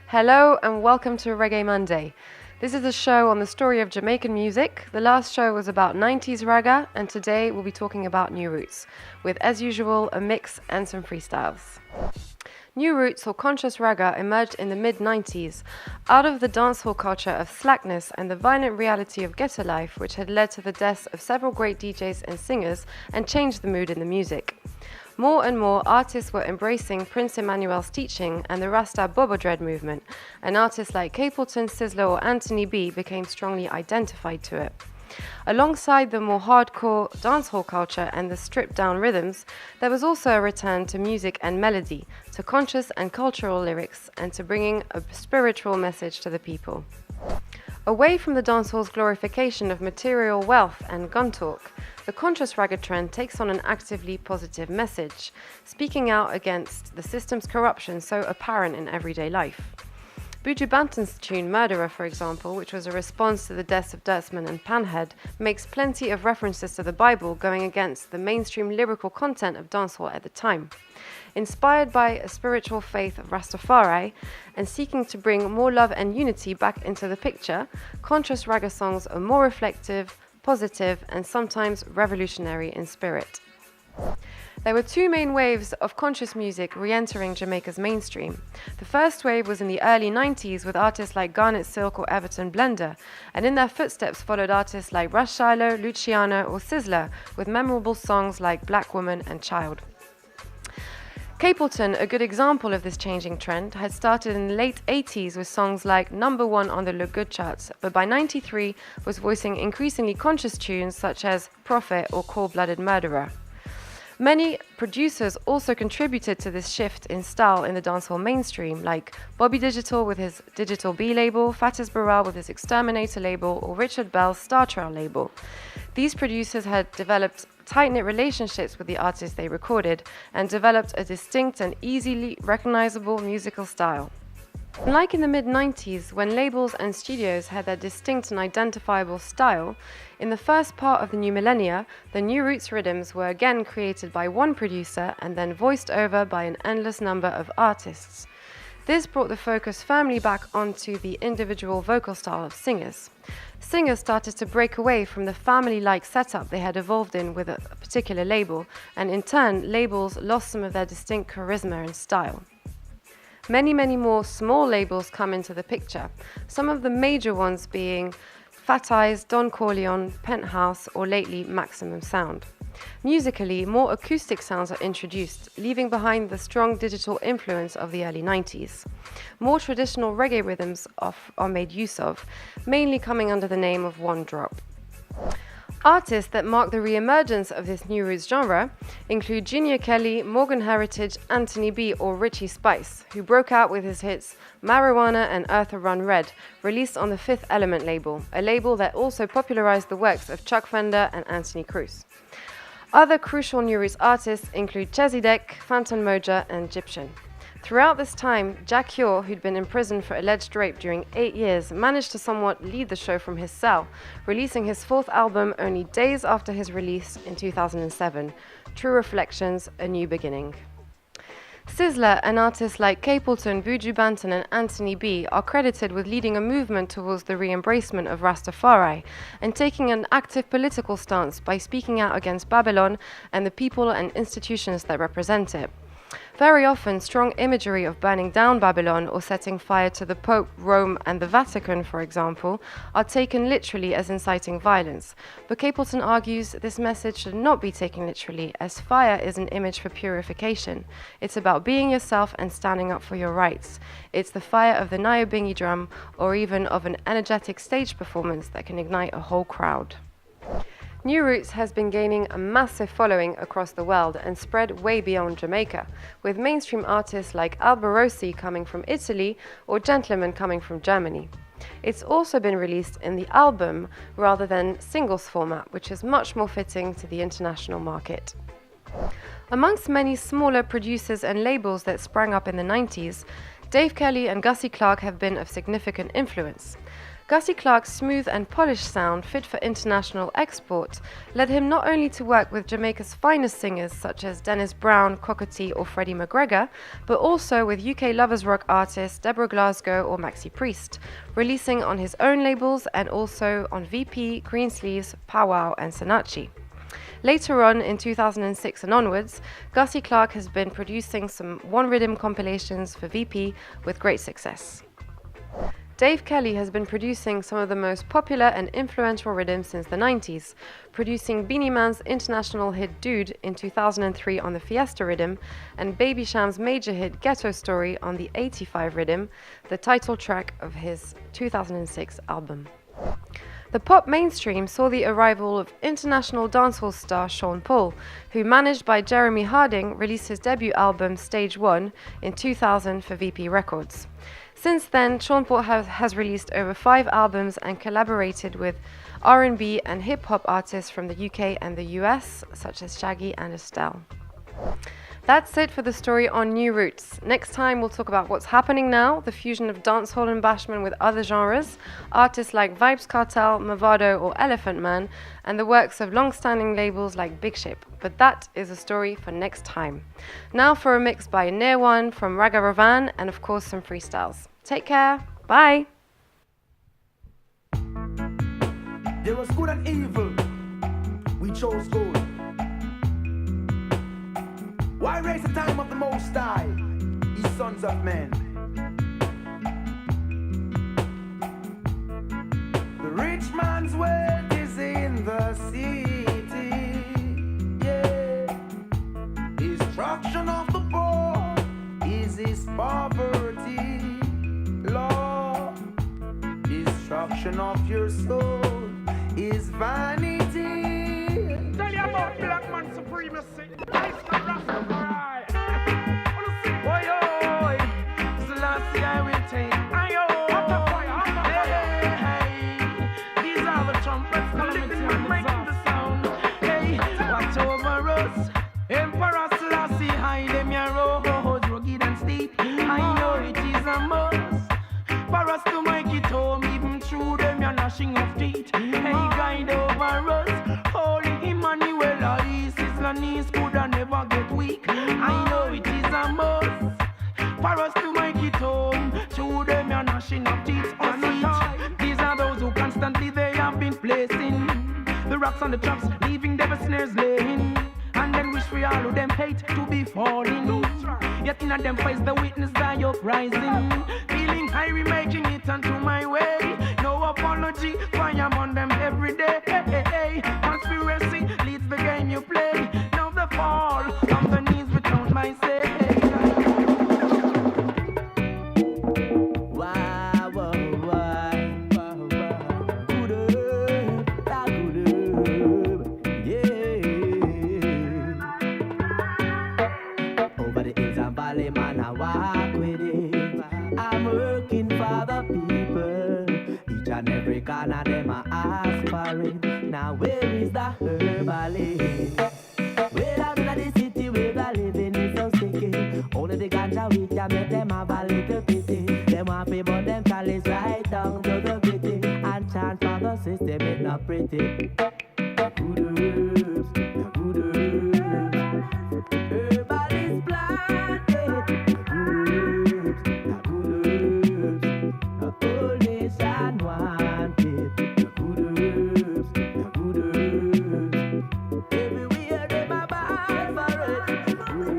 Hello and welcome to Reggae Monday. This is a show on the story of Jamaican music. The last show was about 90s ragga, and today we'll be talking about new roots, with, as usual, a mix and some freestyles. New roots or conscious ragga emerged in the mid-90s, out of the dancehall culture of slackness and the violent reality of ghetto life, which had led to the deaths of several great DJs and singers and changed the mood in the music. More and more artists were embracing Prince Emmanuel's teaching and the Rasta Bobo Dread movement, and artists like Capleton, Sizzla or Anthony B became strongly identified to it. Alongside the more hardcore dancehall culture and the stripped-down rhythms, there was also a return to music and melody, to conscious and cultural lyrics, and to bringing a spiritual message to the people. Away from the dancehall's glorification of material wealth and gun talk, the conscious ragga trend takes on an actively positive message, speaking out against the system's corruption so apparent in everyday life. Buju Banton's tune Murderer, for example, which was a response to the deaths of Dirtsman and Panhead, makes plenty of references to the Bible, going against the mainstream lyrical content of dancehall at the time. Inspired by a spiritual faith of Rastafari and seeking to bring more love and unity back into the picture, conscious ragga songs are more reflective, positive, and sometimes revolutionary in spirit. There were two main waves of conscious music re-entering Jamaica's mainstream. The first wave was in the early 90s with artists like Garnet Silk or Everton Blender, and in their footsteps followed artists like Rush Shiloh, Luciano or Sizzla with memorable songs like Black Woman and Child. Capleton, a good example of this changing trend, had started in the late 80s with songs like Number 1 on the Look Good charts, but by 93 was voicing increasingly conscious tunes such as Prophet or Cold-Blooded Murderer. Many producers also contributed to this shift in style in the dancehall mainstream, like Bobby Digital with his Digital B label, Fatis Burrell with his Exterminator label, or Richard Bell's Star Trail label. These producers had developed tight-knit relationships with the artists they recorded and developed a distinct and easily recognizable musical style. Unlike in the mid-90s, when labels and studios had their distinct and identifiable style, in the first part of the new millennia, the new roots rhythms were again created by one producer and then voiced over by an endless number of artists. This brought the focus firmly back onto the individual vocal style of singers. Singers started to break away from the family-like setup they had evolved in with a particular label, and in turn, labels lost some of their distinct charisma and style. Many more small labels come into the picture, some of the major ones being Fat Eyes, Don Corleone, Penthouse, or lately Maximum Sound. Musically, more acoustic sounds are introduced, leaving behind the strong digital influence of the early 90s. More traditional reggae rhythms are made use of, mainly coming under the name of One Drop. Artists that mark the re-emergence of this new roots genre include Junior Kelly, Morgan Heritage, Anthony B or Richie Spice, who broke out with his hits Marijuana and Eartha Run Red, released on the Fifth Element label, a label that also popularized the works of Chuck Fender and Anthony Cruz. Other crucial new roots artists include Chezzy Deck, Phantom Moja and Egyptian. Throughout this time, Jack Hure, who'd been in prison for alleged rape during 8 years, managed to somewhat lead the show from his cell, releasing his fourth album only days after his release in 2007, True Reflections, A New Beginning. Sizzla and artists like Capleton, Buju Banton and Anthony B are credited with leading a movement towards the re-embracement of Rastafari and taking an active political stance by speaking out against Babylon and the people and institutions that represent it. Very often, strong imagery of burning down Babylon or setting fire to the Pope, Rome and the Vatican, for example, are taken literally as inciting violence. But Capleton argues this message should not be taken literally, as fire is an image for purification. It's about being yourself and standing up for your rights. It's the fire of the Nyabingi drum or even of an energetic stage performance that can ignite a whole crowd. New Roots has been gaining a massive following across the world and spread way beyond Jamaica, with mainstream artists like Alba Rossi coming from Italy or Gentleman coming from Germany. It's also been released in the album rather than singles format, which is much more fitting to the international market. Amongst many smaller producers and labels that sprang up in the 90s, Dave Kelly and Gussie Clarke have been of significant influence. Gussie Clarke's smooth and polished sound, fit for international export, led him not only to work with Jamaica's finest singers such as Dennis Brown, Cockatoo or Freddie McGregor, but also with UK lovers rock artists Deborah Glasgow or Maxi Priest, releasing on his own labels and also on VP, Greensleeves, Powwow and Sinachi. Later on, in 2006 and onwards, Gussie Clarke has been producing some one rhythm compilations for VP with great success. Dave Kelly has been producing some of the most popular and influential rhythms since the 90s, producing Beanie Man's international hit Dude in 2003 on the Fiesta rhythm and Baby Sham's major hit Ghetto Story on the 85 rhythm, the title track of his 2006 album. The pop mainstream saw the arrival of international dancehall star Sean Paul, who, managed by Jeremy Harding, released his debut album Stage 1 in 2000 for VP Records. Since then, Sean Paul has released over 5 albums and collaborated with R&B and hip-hop artists from the UK and the US, such as Shaggy and Estelle. That's it for the story on New Roots. Next time we'll talk about what's happening now, the fusion of dancehall and bashment with other genres, artists like Vybz Kartel, Mavado or Elephant Man, and the works of long-standing labels like Big Ship. But that is a story for next time. Now for a mix by NEREONE from Reggae and of course some freestyles. Take care, bye! There was good and evil, we chose good. Why raise the time of the Most High, ye sons of men? The rich man's wealth is in the city, yeah. Destruction of the poor is his poverty, Lord. Destruction of your soul is vanity. Tell you about black man supremacy. Of teeth, hey, guide over us. Holy Emmanuel, our east is the knees could never get weak. I know it is a must for us to make it home. To them, you're gnashing of teeth or seats. These are those who constantly they have been placing the rocks on the traps, leaving devil snares laying. And then wish for all of them hate to be falling. Yet in a them face the witness die uprising. Feeling high, making it onto my way. No apology, fire on them every day. Conspiracy leads the game you play. Now the fall on the knees without my say. Wow, wow, wow, wow. Good up, yeah. Over the hills and valley, man, I walk with it. I'm working for the people. Each and every corner, them I ask for it. Now where is the herbalist? Well, I'm in the city where the living is so sticky. Only the ganja we can make them have a little pity. Them happy but them chalice right down to the pity. And chant for the system, it's not pretty. Good herbs, good herbs. Herbalist planted. Good herbs, a whole nation wanted. Good herbs, good herbs. Everywhere them a buy for it. Good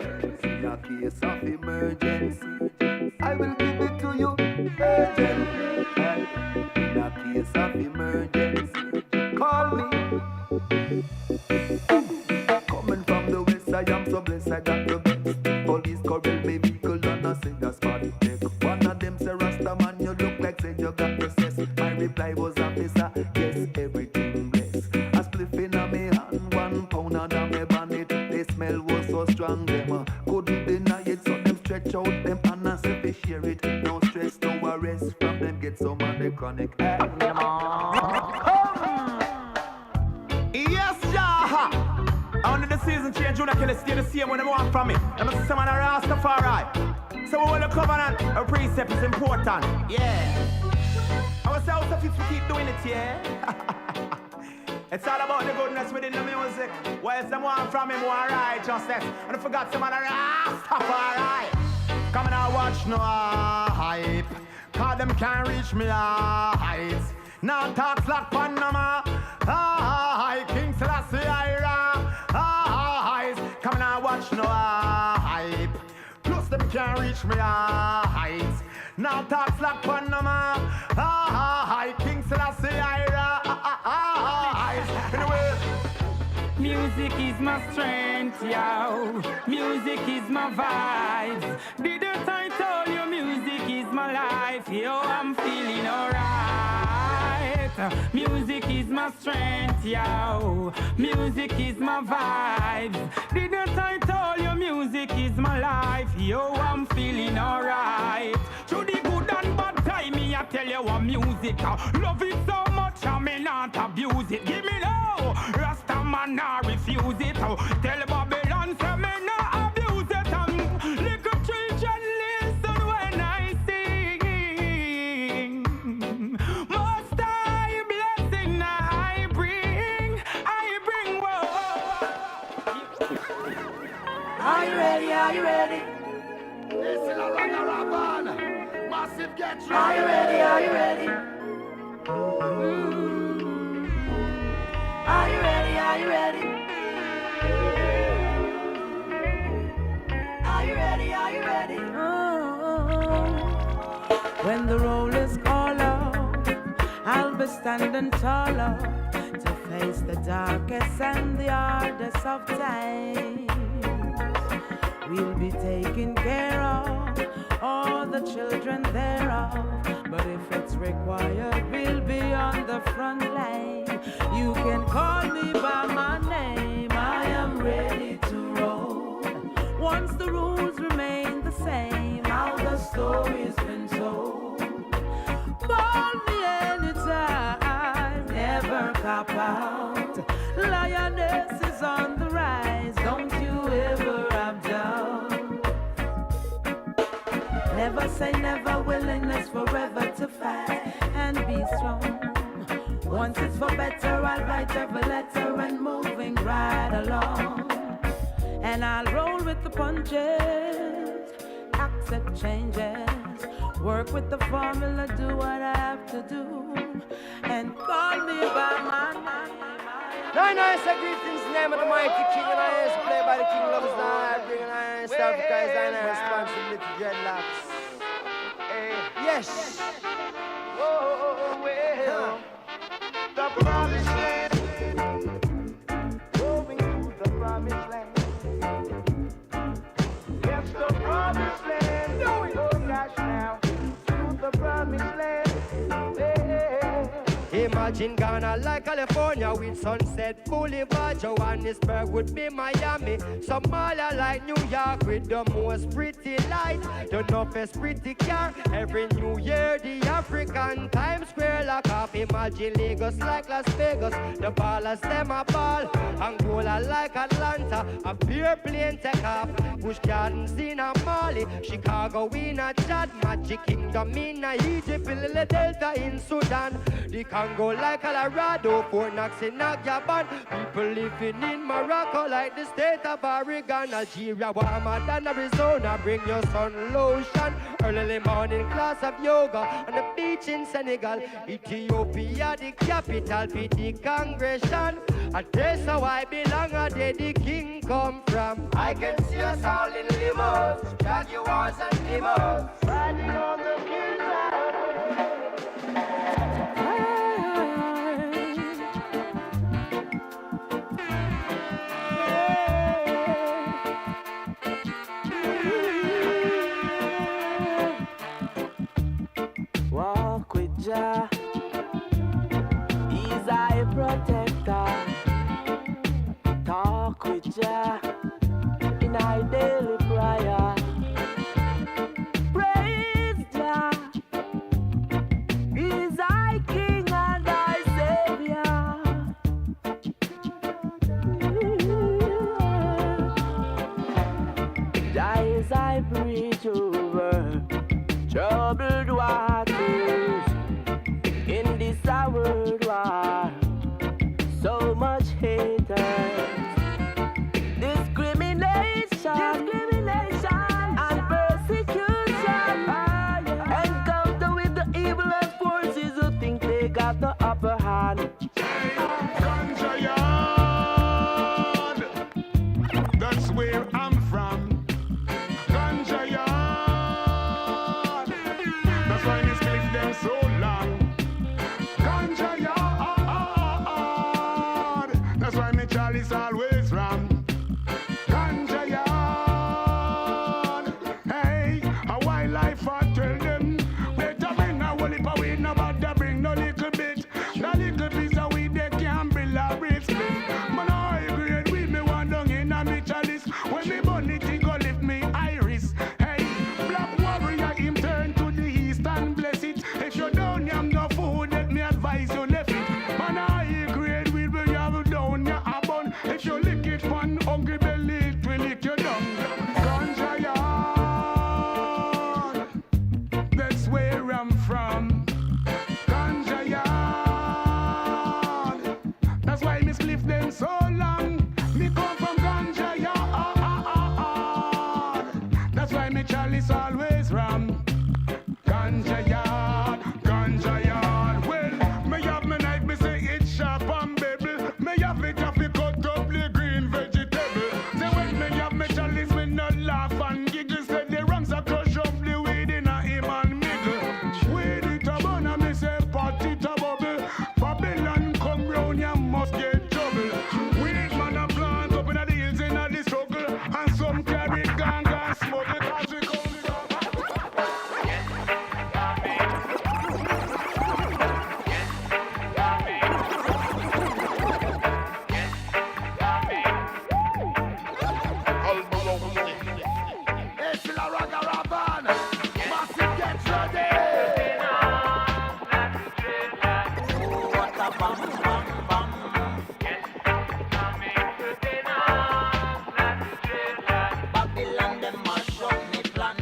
herbs, in a case of emergency, I will give it to you urgently. In a case of emergency, call me. Coming from the west, I am so blessed, I got the best. Police corral me vehicle and I say that's party tech. One of them say Rasta man, you look like say you got the cess. My reply was officer, yes, everything blessed. A spliff in a me hand, 1 pound under me bandit. The smell was so strong, them couldn't deny it. So them stretch out them and I say they share it. No stress, no arrest from them, get some of the chronic. Yes, yeah. Only the season doesn't change, you not kill it, stay the same when they want from me. I'm a man a Rastafari. So we will covenant, a precept is important. Yeah. I was say how if we keep doing it, yeah. It's all about the goodness within the music. While someone from him want righteousness. And I forgot some other Rastafari. Come and I watch no hype. Cause them can't reach me heights. Now talks like Panama. King Selassie Ira. Come and I watch no hype. Plus them can't reach me heights. Now talks like Panama. King Selassie Ira. Anyway. Music is my strength, yo. Music is my vibes. Didn't I tell you music is my life? Yo, I'm feeling alright. Music is my strength, yo. Music is my vibes. Didn't I tell you music is my life? Yo, I'm feeling alright. Through the good and bad time, me I tell you what music. Love it so much, I may not abuse it. Give me now, Rasta man, I refuse it. Tell Babylon, say me not abuse it. Little children, listen when I sing. Most I blessing I bring, whoa. Are you ready? Are you ready? Listen around the Ravan. Massive get ready. Are you ready? Are you ready? Are you ready? Are you ready? Are you ready? Are you ready? When the roll is call out, I'll be standing taller to face the darkest and the hardest of times. We'll be taking care of all the children thereof. But if it's required, we'll be on the front line. You can call me by my name. I am ready to roll. Once the rules remain the same, how the story's been told. Call me anytime, never cop out. Lioness is on the rise, don't you ever have doubt. Never say never, willingness forever to fight and be strong. Once it's for better, I'll write every letter and moving right along. And I'll roll with the punches, accept changes, work with the formula, do what I have to do, and call me by my name. Nice greetings in the name of the mighty king, and I is played by the king loves now. Bring an iron stuff because I know responsibility dreadlocks. Yes. Oh, well, the promised land. Going to the promised land. Yes, the promised land. Oh, gosh, now. To the promised land. Imagine Ghana like California with Sunset Boulevard. Johannesburg would be Miami. Somalia like New York with the most pretty light. The toughest pretty car. Every New Year the African Times Square lock off. Imagine Lagos like Las Vegas. The ballers them a ball. Angola like Atlanta. A pure plane take off. Bush Gardens in a Mali. Chicago in a Chad. Magic Kingdom in a Egypt. Lily Delta in Sudan. The Congo like Colorado, Fort Knox in Gabon. People living in Morocco like the state of Oregon. Algeria warmer than Arizona. Bring your sun lotion. Early morning class of yoga on the beach in Senegal. Ethiopia the capital, the congregation. A place how I belong, a day the king come from. I can see us all in limos, Jaguars and limos, riding on the hillside. Walk with Jah, He's our protector. Talk with Jah in our daily prayer. Praise Jah, He's our King and our Savior. yard. Ganja yard. That's where I'm from. Ganja yard. That's why this cliff them so long. Ganja yard. That's why me Charlie's always ram. Ganja yard. Hey, a wildlife I tell them. Better bring a whole heap of weed, no bother bring no little bit. No little piece of weed they can't build a brick split. Man I grade weed me one down in a me chalice. When me burn it, it go lift me iris. Hey, black warrior him turn to the east and bless it. If you don't have no food, let me advise you left it. Man I grade weed when you have down your abon. If you lick it one hungry belly, it will lick you down. Ganja yard, that's where I'm from. Ganja yard, that's why Miss Cliff them so long. Me come from Ganja yard, that's why me Charlie's always ram. Ganja yard, Ganja yard. Well, me have me knife, me say it's sharp and bevel. Me have it off it cut up the green vegetable. Say when me have me Charlie's, me not laugh and giggle. Say the ranks are crush up the weed in a him and middle. Weed it a bun and me say pot it a bubble. Babylon come round, you must get trouble. Weed man a plant up in the hills in the struggle. And some carry gang and smoke it as we come. It's la raga raban. Massive get ready. What a bam, bam, bam. Babylon, them mash up me plan.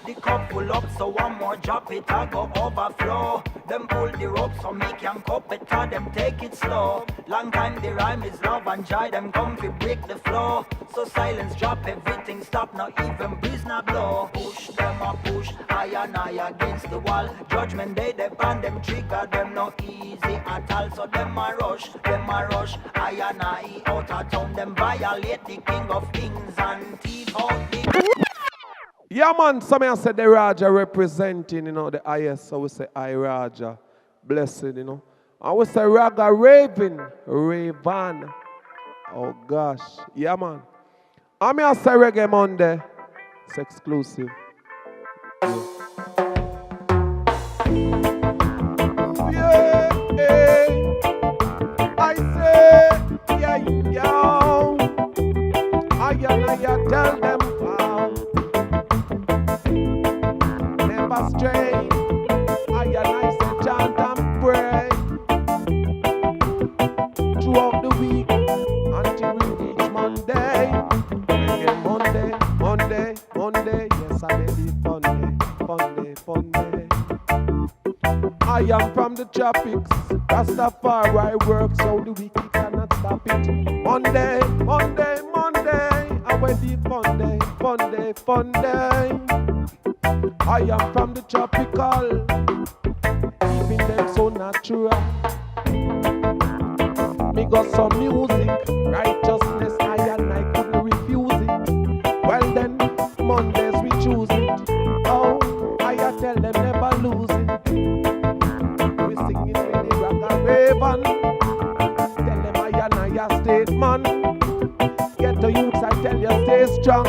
The cup full up, so one more drop it, I go overflow. Them pull the rope so me can cup it, or them take it slow. Long time the rhyme is love and joy, them come to break the flow. So silence drop, everything stop, not even breeze not blow. Push them a push, I and I against the wall. Judgment day, they pan them trigger, them no easy at all. So them a rush, I and I out of town. Them violate the king of kings and thief out the... Yeah, man, some I said the Raja representing, the IS, so we say I Raja, blessed, And we say Raga Raven. Oh gosh, yeah, man. I'm here say Reggae Monday, it's exclusive. Yeah, I say, yeah, I tell them how. Never stray. I say chant and pray throughout the week until we reach Monday. Again Monday. Yes, I believe Monday. I am from the tropics. Rastafari works so the wicked cannot stop it. Monday. I went the fun day. I am from the tropical, keeping them so natural. Me got some music, righteousness, I and I couldn't refuse it. Well then, Mondays we choose it. Oh, I tell them never lose it. We sing it with the Raga Raven. Tell them I and I statement. Get the youths, I tell you stay strong.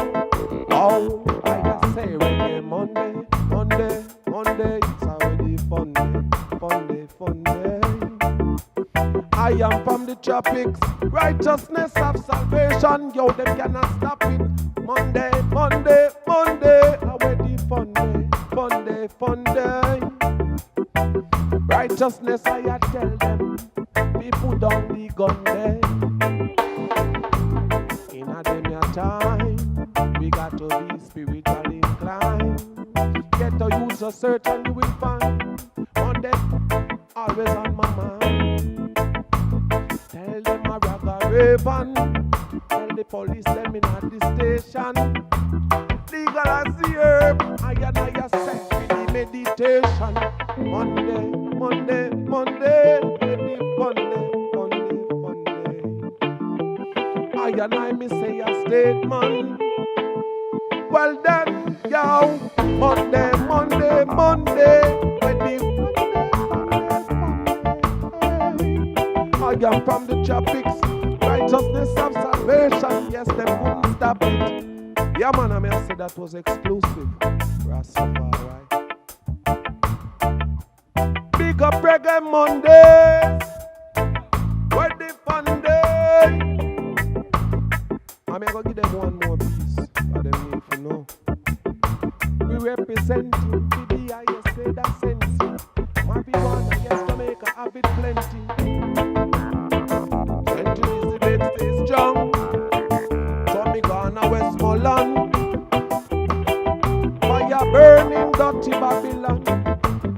Oh, I say Reggae Monday, it's already fun day. I am from the tropics, righteousness of salvation, yo, them cannot stop it. Monday, already fun day. Righteousness, I tell them, people down the gun day. In a them your time, we got to be spiritually inclined. Get to use a search and you will find. Monday, always on my mind. Tell them a Raga Raven. Tell the police them in at the station. Legal as the herb. I and I set with the meditation. Monday, and I me say a statement. Well then, yo, Monday, Monday, Monday, when the I am from the tropics, righteousness of salvation, yes, them couldn't stop it. Yeah, man, I may say that was exclusive. Rastafari. Big up Reggae Mondays, where the fun day. I'm going to give them one more piece, for them need to know. We represent you, the highest grade of sense. Marijuana, yes, Jamaica, have it plenty. Centuries, the bed stays strong. So me gonna Westmoreland. Fire burning, dirty Babylon.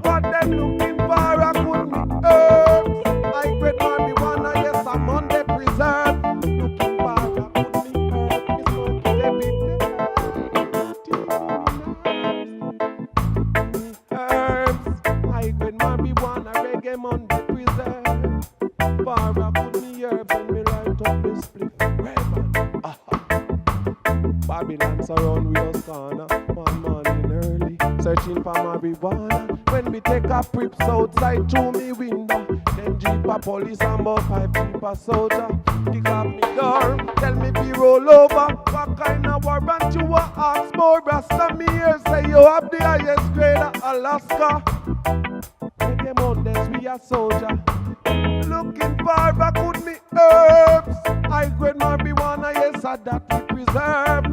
What them looking for, I couldn't be herbs. I grade marijuana, yes, I'm on the preserve. Looking for, I couldn't be herbs. Me smoking every day. Herbs. I grade marijuana, reggae on the preserve. For, I put me herbs and me light up the split. Babylon surround with us corner, one morning early, searching for marijuana. When we take a trips outside through me window, then jeep a police and about 5 jeep a soldier. Kick up me door, tell me be roll over. What kind of warrant you a ask for? Rasta me here say you have the highest grade of Alaska. Make them Mondays we a soldier. Looking for back with me herbs. I grade marijuana, yes, I that we preserve.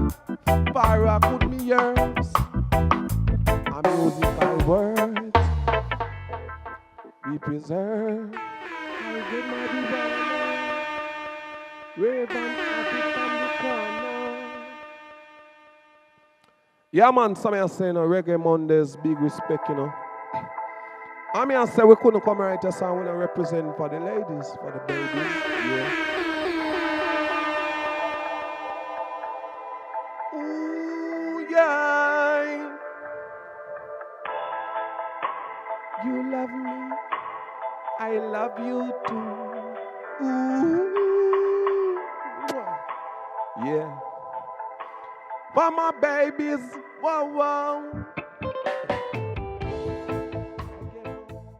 Para put me herbs. A musical words we preserve. I grade marijuana. Raven happy from the corner. Yeah, man, some are saying Reggae Mondays, big respect, you know. I mean, I say we couldn't come right here, so we don't represent for the ladies, for the babies. Yeah. Ooh, yeah. You love me, I love you too. Ooh, yeah. For my babies, wow, wow.